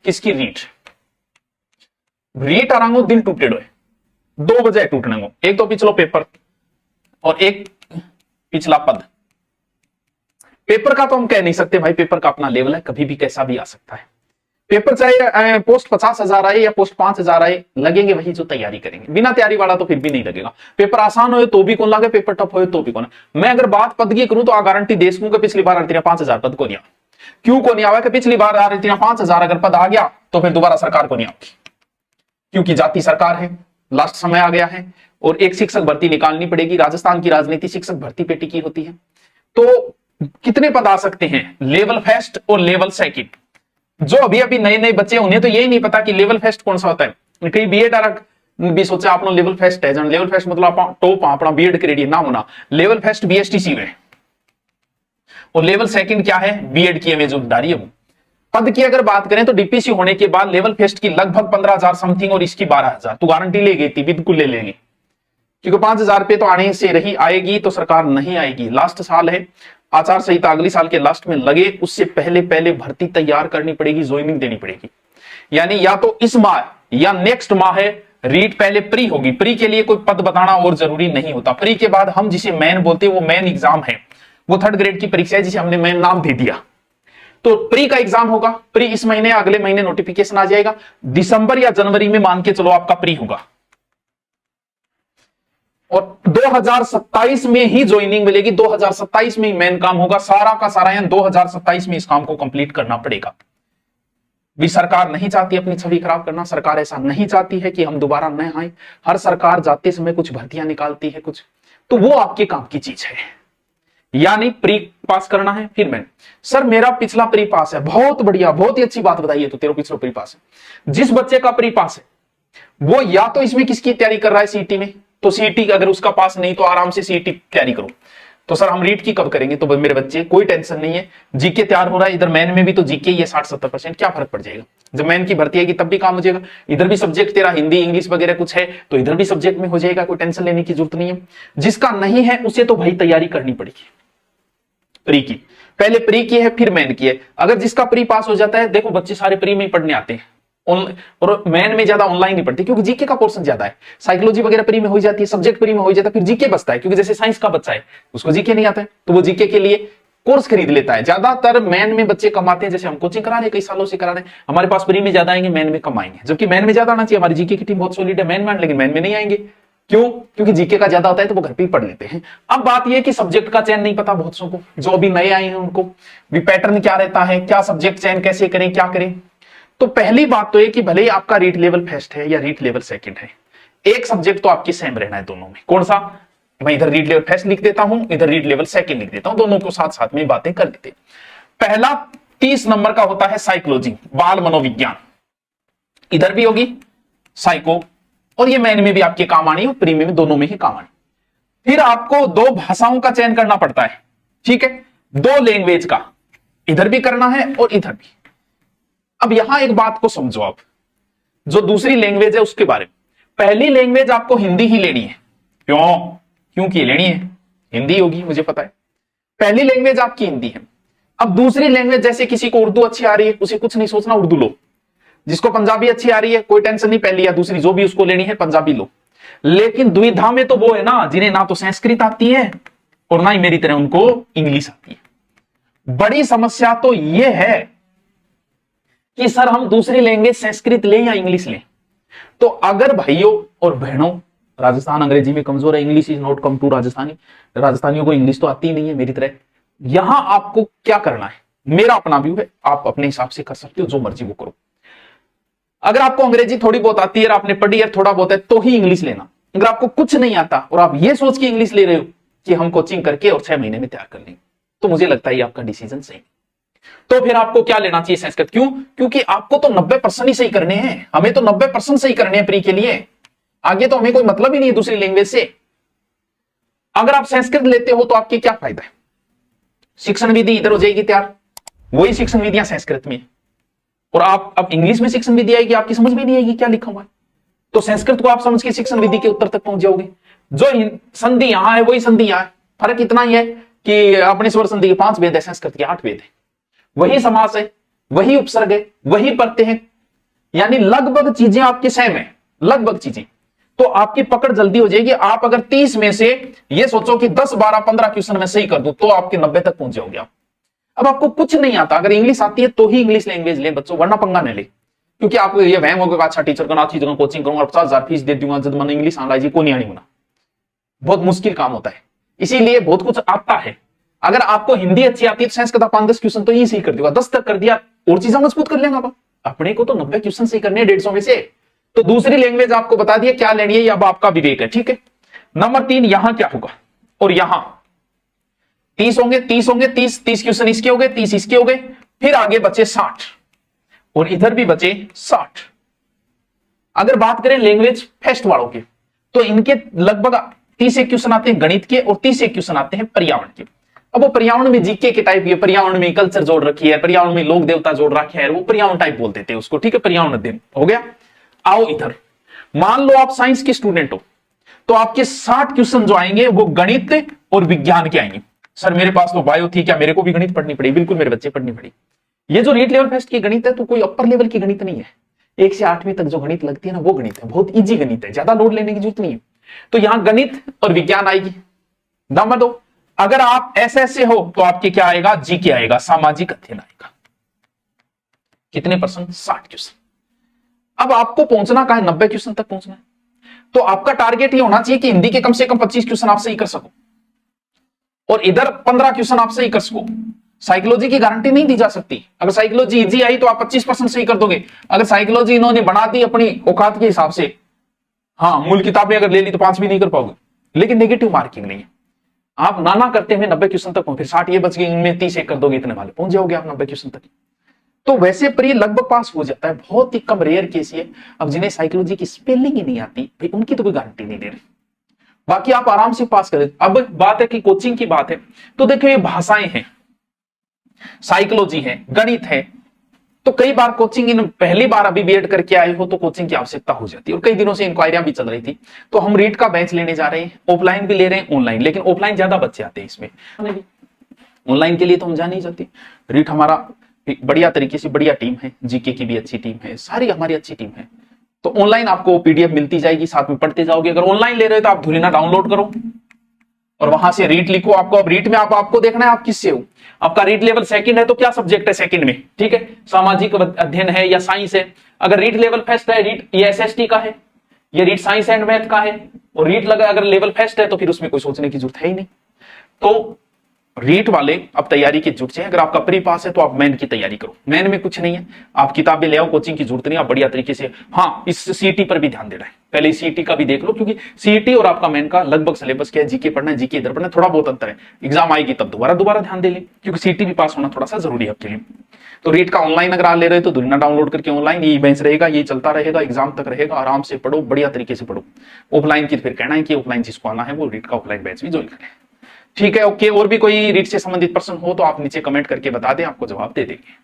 किसकी? रीट। रीट आरांगो दिल टूटे डोए, दो वजह टूटने को, एक तो पिछलो पेपर और एक पिछला पद। पेपर का तो हम कह नहीं सकते भाई, पेपर का अपना लेवल है, कभी भी कैसा भी आ सकता है। पेपर चाहे पोस्ट 50,000 आए या पोस्ट 5,000 आए, लगेंगे वही जो तैयारी करेंगे। बिना तैयारी वाला तो फिर भी नहीं लगेगा। पेपर आसान हो तो भी कौन लागे, पेपर टफ हो तो भी कौन। मैं अगर बात पद की करूं तो आ गारंटी दे सकूं कि पिछली बार 5,000 पद को नहीं आ। क्यों को नहीं आवा? कि पिछली बार 5,000 अगर पद आ गया तो फिर दोबारा सरकार को नहीं आती, क्योंकि जाति सरकार है, लास्ट समय आ गया है और एक शिक्षक भर्ती निकालनी पड़ेगी। राजस्थान की राजनीति शिक्षक भर्ती पे टिकी होती है। तो कितने पद आ सकते हैं? लेवल फर्स्ट और लेवल सेकंड। जो अभी अभी नए नए बच्चे, उन्हें तो यही नहीं पता कि लेवल फर्स्ट कौन सा होता है। कई बीएड भी सोचा आपने लेवल फर्स्ट है, लेवल फर्स्ट मतलब आप टॉप अपना बीएड क्रेडिट ना होना। लेवल फर्स्ट बीएसटीसी में और लेवल सेकंड क्या है? बीएड की जो दारी है वो। पद की अगर बात करें तो डीपीसी होने के बाद लेवल फर्स्ट की लगभग 15,000 समथिंग और इसकी 12,000 तो गारंटी ले गई थी, बिल्कुल ले लेंगे, क्योंकि 5,000 पे तो आने से रही, आएगी तो सरकार नहीं आएगी। लास्ट साल है, आचार संहिता अगली साल के लास्ट में लगे, उससे पहले पहले भर्ती तैयार करनी पड़ेगी, ज्वाइनिंग देनी पड़ेगी। यानी या तो इस माह या नेक्स्ट माह है, रीट पहले प्री होगी। प्री के लिए कोई पद बताना और जरूरी नहीं होता। प्री के बाद हम जिसे मेन बोलते हैं वो मेन एग्जाम है, वो 3rd ग्रेड की परीक्षा है जिसे हमने मेन नाम दे दिया। तो प्री का एग्जाम होगा। प्री इस महीने अगले महीने नोटिफिकेशन आ जाएगा, दिसंबर या जनवरी में मान के चलो आपका प्री होगा और 2027 में ही ज्वाइनिंग मिलेगी। 2027 में ही मेन काम होगा, सारा का सारा। 2027 में इस काम को कंप्लीट करना पड़ेगा। भी सरकार नहीं चाहती अपनी छवि खराब करना, सरकार ऐसा नहीं चाहती है कि हम दोबारा न आए। हर सरकार जाते समय कुछ भर्तियां निकालती है कुछ, तो वो आपके काम की चीज है। यानी प्री पास करना है, फिर मैं सर मेरा पिछला प्री पास है, बहुत बढ़िया, बहुत ही अच्छी बात बताइए। तो तेरा पिछला प्री पास है। जिस बच्चे का प्री पास है वो या तो इसमें किसकी तैयारी कर रहा है? सीईटी में। तो सीईटी अगर उसका पास नहीं तो आराम से सीईटी तैयारी करो। तो सर हम रीट की कब करेंगे? तो मेरे बच्चे कोई टेंशन नहीं है, जीके तैयार हो रहा है, इधर मैन में भी तो जीके ये 60-70%, क्या फर्क पड़ जाएगा? जब मैन की भर्ती आएगी तब भी काम हो जाएगा। इधर भी सब्जेक्ट तेरा हिंदी इंग्लिश वगैरह कुछ है तो इधर भी सब्जेक्ट में हो जाएगा, कोई टेंशन लेने की जरूरत नहीं है। जिसका नहीं है उसे तो भाई तैयारी करनी पड़ेगी प्री की। पहले प्री की है फिर मैन की है। अगर जिसका प्री पास हो जाता है, देखो बच्चे सारे प्री में ही पढ़ने आते हैं, और मैन में ज्यादा ऑनलाइन नहीं पढ़ते क्योंकि जीके का पोर्शन ज्यादा है। साइकोलॉजी वगैरह प्री में हो जाती है, सब्जेक्ट प्री में हो जाता है, फिर जीके बचता है। क्योंकि जैसे साइंस का बच्चा है उसको जीके नहीं आता है तो वो जीके के लिए कोर्स खरीद लेता है। ज्यादातर मैन में बच्चे कमाते हैं, जैसे हम कोचिंग करा रहे हैं, कई सालों से करा रहे हैं, हमारे पास प्री में ज्यादा आएंगे, मैन में कम आएंगे। जबकि मैन में ज्यादा आना चाहिए, हमारी जीके की टीम बहुत सॉलिड है मैन में, लेकिन मैन में नहीं आएंगे। क्यों? क्योंकि जीके का ज्यादा होता है तो वो घर पे ही पढ़ लेते हैं। अब बात यह कि सब्जेक्ट का चयन नहीं पता बहुत सौ को, जो अभी नए आए हैं उनको भी पैटर्न क्या रहता है, क्या सब्जेक्ट चयन कैसे करें, क्या करें। तो पहली बात तो है कि भले ही आपका रीट लेवल फर्स्ट है या रीट लेवल सेकंड है, एक सब्जेक्ट तो आपकी सेम रहना है दोनों में। कौन सा? मैं इधर रीट लेवल फर्स्ट लिख देता हूं, इधर रीट लेवल सेकंड लिख देता हूं, दोनों को साथ साथ में बातें कर लेते। पहला 30 नंबर का होता है साइकोलॉजी, बाल मनोविज्ञान, इधर भी होगी साइको, और ये मैन में भी आपके काम आनी है, प्री में दोनों में ही काम आनी। फिर आपको 2 भाषाओं का चयन करना पड़ता है, ठीक है, 2 लैंग्वेज का, इधर भी करना है और इधर भी। अब यहां एक बात को समझो आप, जो दूसरी लैंग्वेज है उसके बारे में। पहली लैंग्वेज आपको हिंदी ही लेनी है। क्योंकि लेनी है, हिंदी होगी, मुझे पता है। पहली लैंग्वेज आपकी हिंदी है। अब दूसरी लैंग्वेज, जैसे किसी को उर्दू अच्छी आ रही है, उसे कुछ नहीं सोचना, उर्दू लो। जिसको पंजाबी अच्छी आ रही है, कोई टेंशन नहीं, पहली या दूसरी जो भी उसको लेनी है पंजाबी लो। लेकिन द्विधा में तो वो है ना जिन्हें ना तो संस्कृत आती है और ना ही मेरी तरह उनको इंग्लिश आती है। बड़ी समस्या तो यह है कि सर हम दूसरी लैंग्वेज संस्कृत लें या इंग्लिश लें। तो अगर भाइयों और बहनों राजस्थान अंग्रेजी में कमजोर है, English is not come to Rajasthani, राजस्थानियों को इंग्लिश तो आती ही नहीं है मेरी तरह, यहां आपको क्या करना है, मेरा अपना व्यू है, आप अपने हिसाब से कर सकते हो, जो मर्जी वो करो। अगर आपको अंग्रेजी थोड़ी बहुत आती है, आपने पढ़ी है, थोड़ा बहुत है, तो ही इंग्लिश लेना। अगर आपको कुछ नहीं आता और आप ये सोच के इंग्लिश ले रहे हो कि हम कोचिंग करके और 6 महीने में तैयार कर लेंगे, तो मुझे लगता है आपका डिसीजन सही। तो फिर आपको क्या लेना चाहिए? संस्कृत। क्यों? क्योंकि आपको तो 90% ही सही करने हैं, हमें तो 90% सही करने हैं प्री के लिए, आगे तो हमें कोई मतलब ही नहीं है दूसरी लैंग्वेज से। अगर आप संस्कृत लेते हो तो आपके क्या फायदा है? शिक्षण विधि इधर हो जाएगी तैयार, वही शिक्षण विधियां संस्कृत में, और आप अब इंग्लिश में शिक्षण विधि आएगी, आपकी समझ में नहीं आएगी क्या लिखा हुआ है। तो संस्कृत को आप समझ के शिक्षण विधि के उत्तर तक पहुंच जाओगे। जो संधि यहां है वही संधि यहां है, फर्क इतना ही है कि अपने स्वर संधि के 5 वेद है, संस्कृत के 8 वेद है, वही समास है, वही उपसर्ग है, वही प्रत्यय है, यानी लगभग चीजें आपकी सेम है, लगभग चीजें, तो आपकी पकड़ जल्दी हो जाएगी। आप अगर 30 में से ये सोचो कि 10, 12, 15 क्वेश्चन में सही कर दूं तो आपके 90 तक पहुंच जाओगे आप। अब आपको कुछ नहीं आता, अगर इंग्लिश आती है तो ही इंग्लिश लैंग्वेज ले बच्चों, वरना पंगा न ले, क्योंकि आपको ये वहम होगा अच्छा टीचर को अच्छी जगह कोचिंग करूंगा, 50,000 फीस दे दूंगा, जब मैंने इंग्लिश आना जी को नहीं आनी होना, बहुत मुश्किल काम होता है। इसीलिए बहुत कुछ आता है। अगर आपको हिंदी अच्छी आती है तो साइंस का 5-10 क्वेश्चन तो ये सही कर दूंगा, 10 तक कर दिया और चीजें मजबूत कर लेंगे आप। अपने को तो 90 क्वेश्चन सही करने 150 में से, तो दूसरी लैंग्वेज आपको बता दिया क्या लेनी है, अब आपका विवेक है, ठीक है। नंबर 3, यहां क्या होगा, और यहां 30 होंगे, 30 होंगे, 30 क्वेश्चन इसके हो गए, 30 इसके हो गए, फिर आगे बचे 60 और इधर भी बचे 60। अगर बात करें लैंग्वेज फेस्ट वालों के, तो इनके लगभग 30 क्वेश्चन आते हैं गणित के और 30 क्वेश्चन आते हैं पर्यावरण के। अब वो पर्यावरण में जीके के टाइप, ये पर्यावरण में कल्चर जोड़ रखी है, पर्यावरण में लोक देवता जोड़ रखे है, वो पर्यावरण टाइप बोल देते हैं उसको, ठीक है, पर्यावरण अध्ययन हो गया। आओ इधर, मान लो आप साइंस के स्टूडेंट हो, तो आपके 60 क्वेश्चन जो आएंगे वो गणित और विज्ञान के आएंगे। सर मेरे पास तो बायो थी, क्या मेरे को भी गणित पढ़नी पड़ी? बिल्कुल मेरे बच्चे पढ़नी पड़ी। ये जो रीट लेवल फेस्ट की गणित है तो कोई अपर लेवल की गणित नहीं है, 1 से 8वीं तक जो गणित लगती है ना वो गणित है, बहुत इजी गणित है, ज्यादा लोड लेने की जरूरत नहीं है। तो यहां गणित और विज्ञान आएगी। नंबर 2, अगर आप SS से हो तो आपके क्या आएगा, जीके आएगा, सामाजिक अध्ययन आएगा। कितने %? 60 क्वेश्चन। अब आपको पहुंचना कहां है, 90 क्वेश्चन तक पहुंचना है। तो आपका टारगेट ये होना चाहिए कि हिंदी के कम से कम 25 क्वेश्चन आप सही कर सको और इधर 15 क्वेश्चन आप सही कर सको। साइकोलॉजी की गारंटी नहीं दी जा सकती, अगर साइकोलॉजी इजी आई तो आप 25% सही कर दोगे, अगर साइकोलॉजी इन्होंने बना दी अपनी औकात के हिसाब से, हाँ मूल किताबें अगर ले ली तो 5 भी नहीं कर पाओगे, लेकिन नेगेटिव मार्किंग नहीं है। आप नाना करते हुए 90 क्वेश्चन तक फिर 60 ये बच गए, इनमें 30 एक कर दोगे, इतने वाले पहुंच जाओगे आप 90 क्वेश्चन तक। तो वैसे प्री लगभग पास हो जाता है, बहुत ही कम रेयर केस है। अब जिन्हें साइकोलॉजी की स्पेलिंग ही नहीं आती भाई उनकी तो कोई गारंटी नहीं दे रही, बाकी आप आराम से पास कर। अब बात है कि कोचिंग की बात है, तो देखो ये भाषाएं हैं, साइकोलॉजी है, गणित है, तो कई बार कोचिंग इन पहली बार अभी बीएड करके आए हो तो कोचिंग की आवश्यकता हो जाती है, और कई दिनों से इंक्वायरियां भी चल रही थी। तो हम रीट का बैच लेने जा रहे हैं, ऑफलाइन भी ले रहे हैं ऑनलाइन, लेकिन ऑफलाइन ज्यादा बच्चे आते हैं इसमें, ऑनलाइन के लिए तो हम जा नहीं सकते। रीट हमारा बढ़िया तरीके से, बढ़िया टीम है, जीके की भी अच्छी टीम है, सारी हमारी अच्छी टीम है। तो ऑनलाइन आपको पीडीएफ मिलती जाएगी, साथ में पढ़ते जाओगे। अगर ऑनलाइन ले रहे हो तो आप धुरीना डाउनलोड करो और वहां से रीट लिखो। आपको अब रीट में आपको देखना है आप किससे हो। आपका रीट लेवल सेकंड है तो क्या सब्जेक्ट है सेकंड में, ठीक है, सामाजिक अध्ययन है या साइंस है। अगर रीट लेवल फर्स्ट है, रीट ये एसएसटी का है, ये रीट साइंस एंड मैथ का है, और रीट लगा अगर लेवल फर्स्ट है तो फिर उसमें कोई सोचने की जरूरत है ही नहीं। तो रीट वाले अब तैयारी की जुट जाए। अगर आपका प्री पास है तो आप मेन की तैयारी करो, मेन में कुछ नहीं है, आप किताबें ले आओ, कोचिंग की जरूरत नहीं, आप बढ़िया तरीके से। हाँ, इस सीईटी पर भी ध्यान देना है, पहले सीईटी का भी देख लो, क्योंकि सीईटी और आपका मेन का लगभग सिलेबस क्या है, जीके पढ़ना है, जीके इधर पढ़ना है, थोड़ा बहुत अंतर है। एग्जाम आएगी तब दोबारा ध्यान दे ले, क्योंकि सीईटी भी पास होना थोड़ा सा जरूरी है आपके लिए। तो रीट का ऑनलाइन अगर आप ले रहे तो दुनिया डाउनलोड करके ऑनलाइन ये बेंच रहेगा, ये चलता रहेगा, एग्जाम तक रहेगा, आराम से पढ़ो, बढ़िया तरीके से पढ़ो। ऑफलाइन की फिर कहना है कि ऑफलाइन जिसको आना है वो रीट का ऑफलाइन बैच भी ज्वाइन करें, ठीक है, ओके। और भी कोई रीट से संबंधित प्रश्न हो तो आप नीचे कमेंट करके बता दें, आपको जवाब दे देंगे।